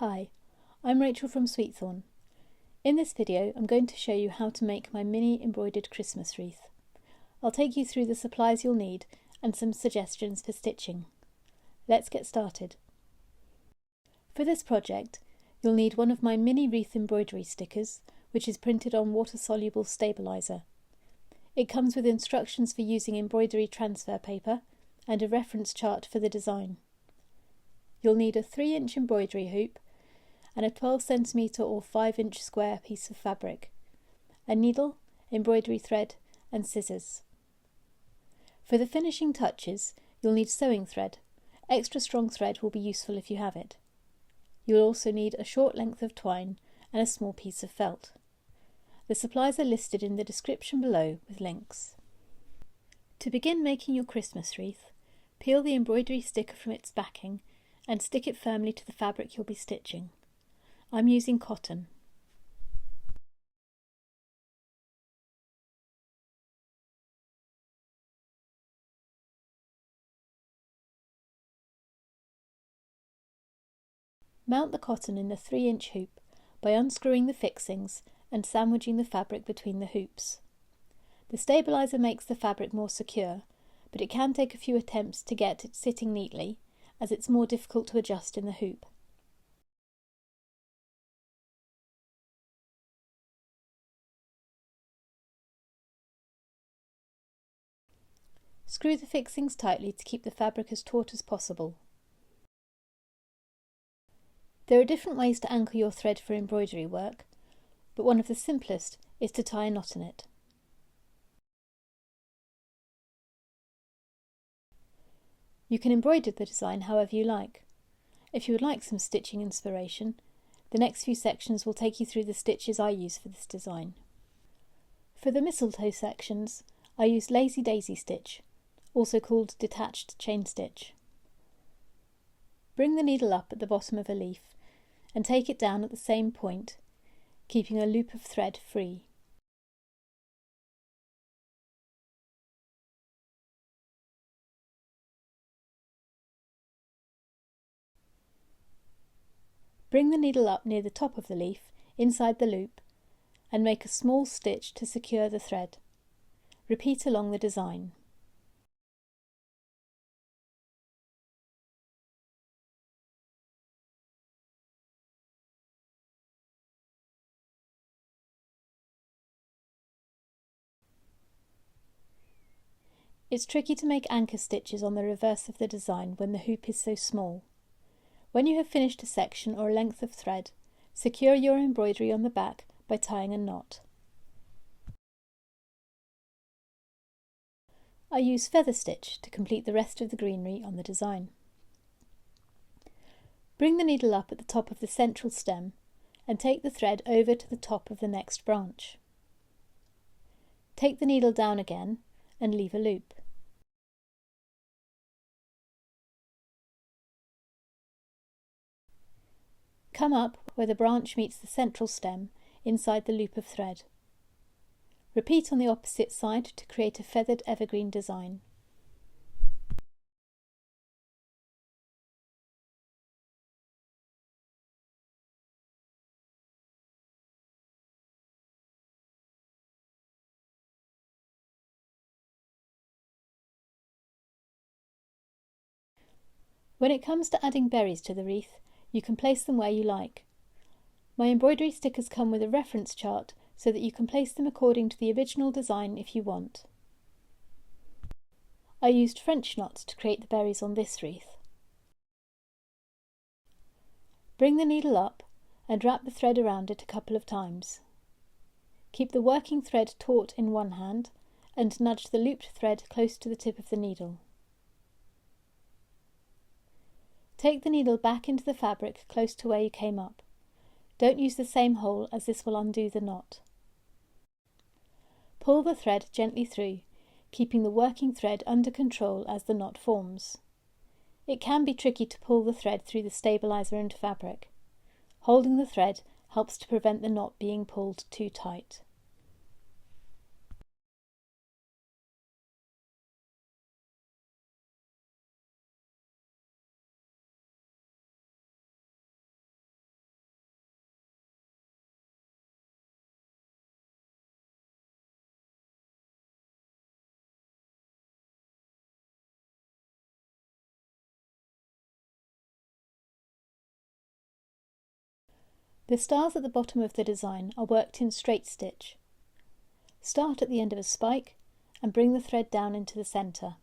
Hi, I'm Rachel from Sweetthorn. In this video I'm going to show you how to make my mini embroidered Christmas wreath. I'll take you through the supplies you'll need and some suggestions for stitching. Let's get started. For this project you'll need one of my mini wreath embroidery stickers, which is printed on water-soluble stabiliser. It comes with instructions for using embroidery transfer paper and a reference chart for the design. You'll need a 3-inch embroidery hoop and a 12cm or 5-inch square piece of fabric, a needle, embroidery thread and scissors. For the finishing touches you'll need sewing thread. Extra strong thread will be useful if you have it. You'll also need a short length of twine and a small piece of felt. The supplies are listed in the description below with links. To begin making your Christmas wreath, peel the embroidery sticker from its backing and stick it firmly to the fabric you'll be stitching. I'm using cotton. Mount the cotton in the 3-inch hoop by unscrewing the fixings and sandwiching the fabric between the hoops. The stabiliser makes the fabric more secure, but it can take a few attempts to get it sitting neatly, as it's more difficult to adjust in the hoop. Screw the fixings tightly to keep the fabric as taut as possible. There are different ways to anchor your thread for embroidery work, but one of the simplest is to tie a knot in it. You can embroider the design however you like. If you would like some stitching inspiration, the next few sections will take you through the stitches I use for this design. For the mistletoe sections, I used lazy daisy stitch, also called detached chain stitch. Bring the needle up at the bottom of a leaf and take it down at the same point, keeping a loop of thread free. Bring the needle up near the top of the leaf, inside the loop, and make a small stitch to secure the thread. Repeat along the design. It's tricky to make anchor stitches on the reverse of the design when the hoop is so small. When you have finished a section or a length of thread, secure your embroidery on the back by tying a knot. I use feather stitch to complete the rest of the greenery on the design. Bring the needle up at the top of the central stem and take the thread over to the top of the next branch. Take the needle down again and leave a loop. Come up where the branch meets the central stem inside the loop of thread. Repeat on the opposite side to create a feathered evergreen design. When it comes to adding berries to the wreath, you can place them where you like. My embroidery stickers come with a reference chart so that you can place them according to the original design if you want. I used French knots to create the berries on this wreath. Bring the needle up and wrap the thread around it a couple of times. Keep the working thread taut in one hand and nudge the looped thread close to the tip of the needle. Take the needle back into the fabric close to where you came up. Don't use the same hole as this will undo the knot. Pull the thread gently through, keeping the working thread under control as the knot forms. It can be tricky to pull the thread through the stabiliser and fabric. Holding the thread helps to prevent the knot being pulled too tight. The stars at the bottom of the design are worked in straight stitch. Start at the end of a spike and bring the thread down into the centre.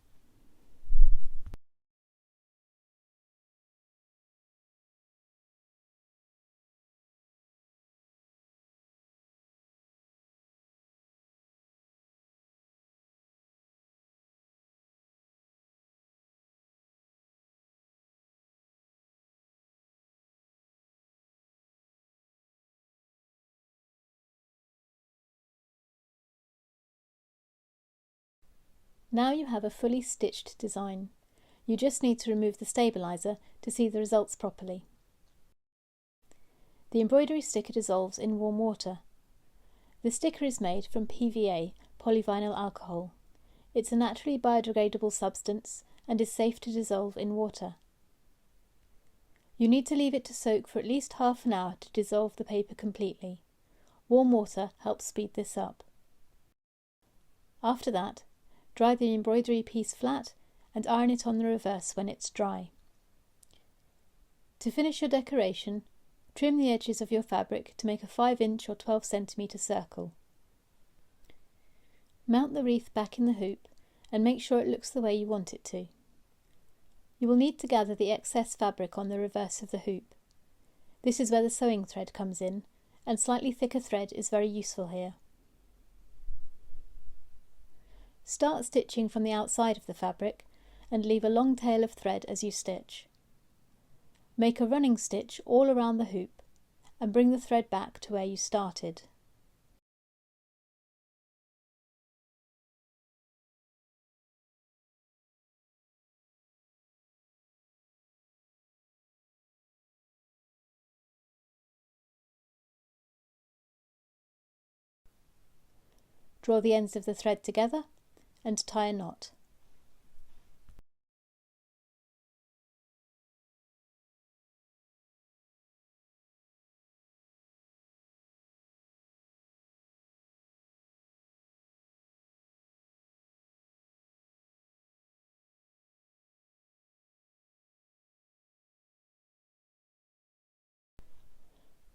Now you have a fully stitched design. You just need to remove the stabiliser to see the results properly. The embroidery sticker dissolves in warm water. The sticker is made from PVA, polyvinyl alcohol. It's a naturally biodegradable substance and is safe to dissolve in water. You need to leave it to soak for at least half an hour to dissolve the paper completely. Warm water helps speed this up. After that, dry the embroidery piece flat and iron it on the reverse when it's dry. To finish your decoration, trim the edges of your fabric to make a 5-inch or 12 cm circle. Mount the wreath back in the hoop and make sure it looks the way you want it to. You will need to gather the excess fabric on the reverse of the hoop. This is where the sewing thread comes in, and slightly thicker thread is very useful here. Start stitching from the outside of the fabric and leave a long tail of thread as you stitch. Make a running stitch all around the hoop and bring the thread back to where you started. Draw the ends of the thread together and tie a knot.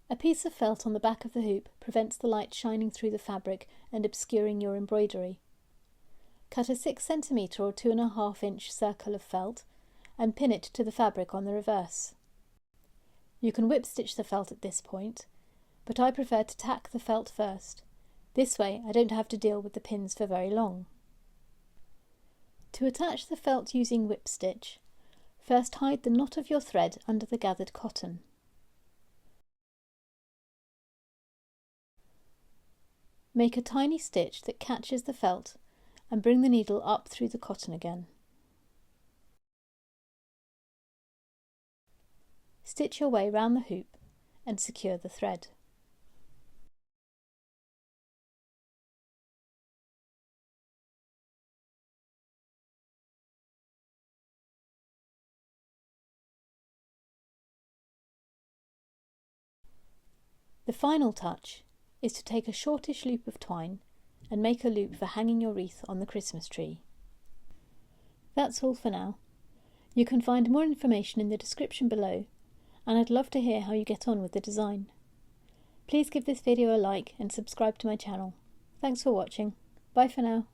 A piece of felt on the back of the hoop prevents the light shining through the fabric and obscuring your embroidery. Cut a 6 cm or 2.5 inch circle of felt and pin it to the fabric on the reverse. You can whip stitch the felt at this point, but I prefer to tack the felt first. This way I don't have to deal with the pins for very long. To attach the felt using whip stitch, first hide the knot of your thread under the gathered cotton. Make a tiny stitch that catches the felt and bring the needle up through the cotton again. Stitch your way round the hoop and secure the thread. The final touch is to take a shortish loop of twine and make a loop for hanging your wreath on the Christmas tree. That's all for now. You can find more information in the description below, and I'd love to hear how you get on with the design. Please give this video a like and subscribe to my channel. Thanks for watching. Bye for now.